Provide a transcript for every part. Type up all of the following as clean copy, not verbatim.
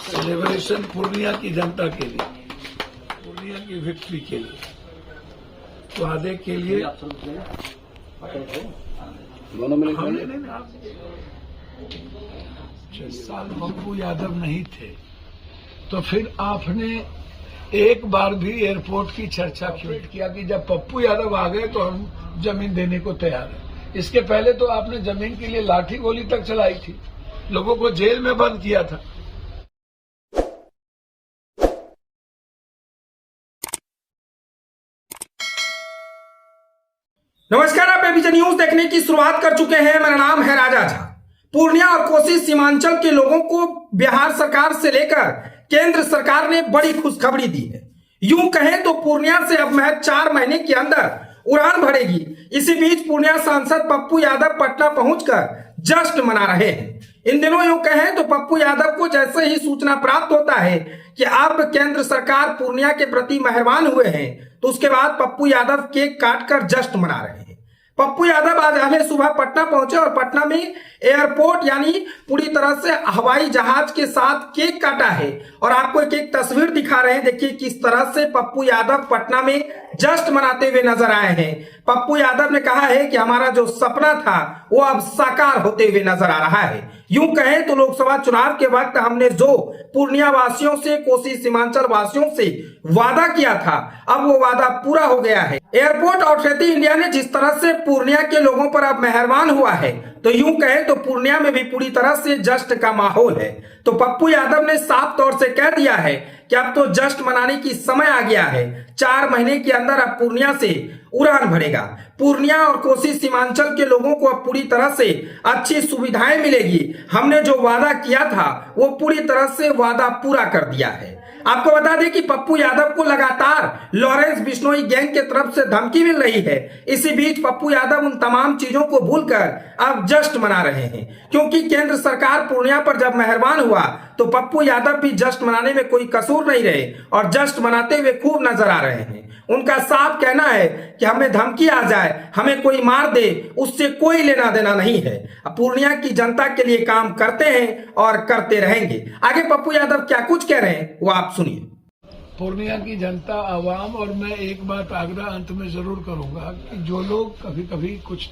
Celebration Purnia की जनता के लिए, पूर्णिया की विक्ट्री के लिए, वादे के लिए दोनों मिले। नहीं, आप 6 साल पप्पू यादव नहीं थे तो फिर आपने एक बार भी एयरपोर्ट की चर्चा क्यों किया कि जब पप्पू यादव आ गए तो हम जमीन देने को तैयार हैं। इसके पहले तो आपने जमीन के लिए लाठी गोली तक चलाई थी, लोगों को जेल में बंद किया था। नमस्कार, आप एबीपी न्यूज देखने की शुरुआत कर चुके हैं। मेरा नाम है राजा झा। पूर्णिया और कोसी सीमांचल के लोगों को बिहार सरकार से लेकर केंद्र सरकार ने बड़ी खुशखबरी दी है। यूं कहें तो पूर्णिया से अब महज 4 महीने के अंदर उड़ान भरेगी। इसी बीच पूर्णिया सांसद पप्पू यादव पटना पहुंचकर जश्न मना रहे हैं। इन दिनों यूं कहें तो पप्पू यादव को जैसे ही सूचना प्राप्त होता है कि अब केंद्र सरकार पूर्णिया के प्रति मेहरबान हुए हैं, तो उसके बाद पप्पू यादव केक काटकर जश्न मना रहे हैं। पप्पू यादव आज पहले सुबह पटना पहुंचे और पटना में एयरपोर्ट यानी पूरी तरह से हवाई जहाज के साथ केक काटा है। और आपको एक तस्वीर दिखा रहे हैं, देखिए किस तरह से पप्पू यादव पटना में जश्न मनाते हुए नजर आए हैं। पप्पू यादव ने कहा है कि हमारा जो सपना था वो अब साकार होते हुए नजर आ रहा है। यूं कहें तो लोकसभा चुनाव के वक्त हमने जो पूर्णिया वासियों से, कोसी सीमांचल वासियों से वादा किया था, अब वो वादा पूरा हो गया है। एयरपोर्ट अथॉरिटी इंडिया ने जिस तरह से पूर्णिया के लोगों पर अब मेहरबान हुआ है, तो यूं कहें तो पूर्णिया में भी पूरी तरह से जश्न का माहौल है। तो पप्पू यादव ने साफ तौर से कह दिया है कि अब तो जश्न मनाने की समय आ गया है। 4 महीने के अंदर अब पूर्णिया से उड़ान भरेगा। पूर्णिया और कोसी सीमांचल के लोगों को अब पूरी तरह से अच्छी सुविधाएं मिलेगी। हमने जो वादा किया था वो पूरी तरह से वादा पूरा कर दिया है। आपको बता दें कि पप्पू यादव को लगातार लॉरेंस बिश्नोई गैंग के तरफ से धमकी मिल रही है। इसी बीच पप्पू यादव उन तमाम चीजों को भूलकर अब जश्न मना रहे हैं, क्योंकि केंद्र सरकार पूर्णिया पर जब मेहरबान हुआ तो पप्पू यादव भी जश्न मनाने में कोई कसूर नहीं रहे और जश्न मनाते हुए खूब नजर आ रहे हैं। उनका साफ कहना है कि हमें धमकी आ जाए, हमें कोई मार दे, उससे कोई लेना देना नहीं है। पूर्णिया की जनता के लिए काम करते हैं और करते रहेंगे। आगे पप्पू यादव क्या कुछ कह रहे हैं वो आप सुनिए। पूर्णिया की जनता, आवाम, और मैं एक बात आग्रह अंत में जरूर करूंगा कि जो लोग कभी कभी कुछ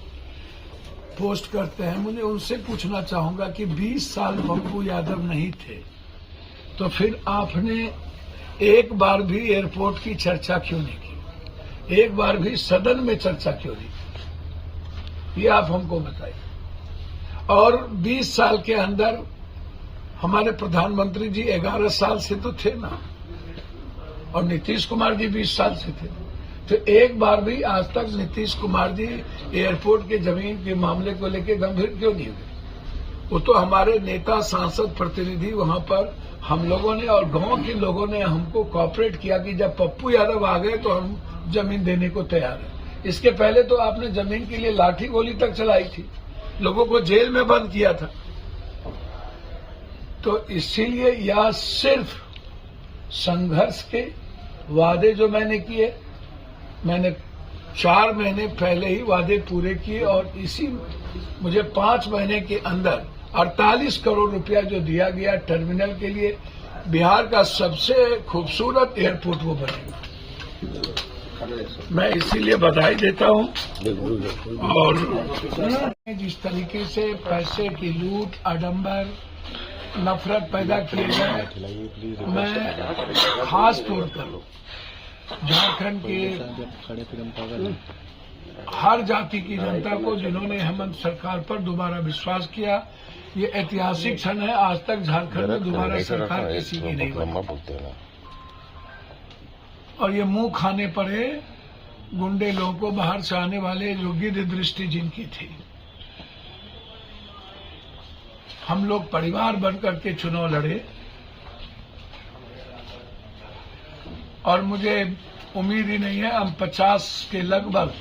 पोस्ट करते हैं, मुझे उनसे पूछना चाहूंगा कि 20 साल पप्पू यादव नहीं थे तो फिर आपने एक बार भी एयरपोर्ट की चर्चा क्यों नहीं की, एक बार भी सदन में चर्चा क्यों नहीं की, ये आप हमको बताइए। और 20 साल के अंदर हमारे प्रधानमंत्री जी 11 साल से तो थे ना, और नीतीश कुमार जी 20 साल से थे, तो एक बार भी आज तक नीतीश कुमार जी एयरपोर्ट के जमीन के मामले को लेकर गंभीर क्यों नहीं हुए? वो तो हमारे नेता, सांसद, प्रतिनिधि वहां पर हम लोगों ने और गांव के लोगों ने हमको कोऑपरेट किया कि जब पप्पू यादव आ गए तो हम जमीन देने को तैयार हैं। इसके पहले तो आपने जमीन के लिए लाठी गोली तक चलाई थी, लोगों को जेल में बंद किया था। तो इसीलिए यह सिर्फ संघर्ष के वादे जो मैंने किए, मैंने 4 महीने पहले ही वादे पूरे किए और इसी मुझे 5 महीने के अंदर 48 करोड़ रुपया जो दिया गया टर्मिनल के लिए, बिहार का सबसे खूबसूरत एयरपोर्ट वो बनेगा। मैं इसीलिए बधाई देता हूं। और जिस तरीके से पैसे की लूट, आडंबर, नफरत पैदा किए गए, मैं खास तौर पर झारखंड के हर जाति की जनता को, जिन्होंने हेमंत सरकार पर दोबारा विश्वास किया, ये ऐतिहासिक क्षण है। आज तक झारखंड में दोबारा सरकार किसी की नहीं बनी और ये मुंह खाने पड़े गुंडे लोगों को, बाहर से आने वाले, जो गिद्ध दृष्टि जिनकी थी। हम लोग परिवार बनकर के चुनाव लड़े और मुझे उम्मीद ही नहीं है, हम 50 के लगभग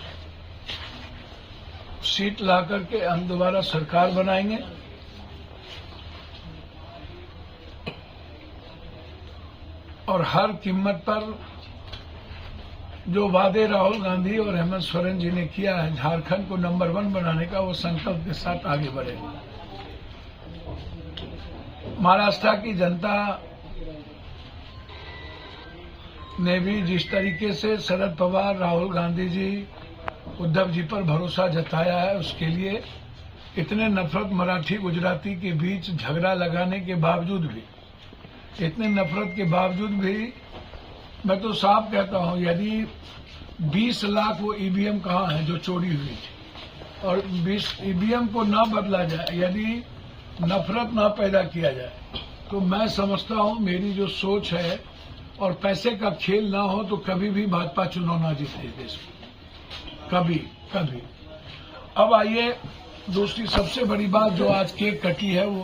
सीट ला करके हम दोबारा सरकार बनाएंगे। और हर कीमत पर जो वादे राहुल गांधी और हेमंत सोरेन जी ने किया है झारखंड को नंबर 1 बनाने का, वो संकल्प के साथ आगे बढ़ेगा। महाराष्ट्र की जनता ने भी जिस तरीके से शरद पवार, राहुल गांधी जी, उद्धव जी पर भरोसा जताया है, उसके लिए इतने नफरत मराठी गुजराती के बीच झगड़ा लगाने के बावजूद भी, इतने नफरत के बावजूद भी मैं तो साफ कहता हूं, यदि 20 लाख वो ईवीएम कहाँ है जो चोरी हुई थी, और 20 ईवीएम को ना बदला जाए, यदि नफरत ना पैदा किया जाए, तो मैं समझता हूं मेरी जो सोच है और पैसे का खेल ना हो तो कभी भी भाजपा चुनाव ना जीते देश में, कभी। अब आइए दूसरी सबसे बड़ी बात जो आज केक कटी है वो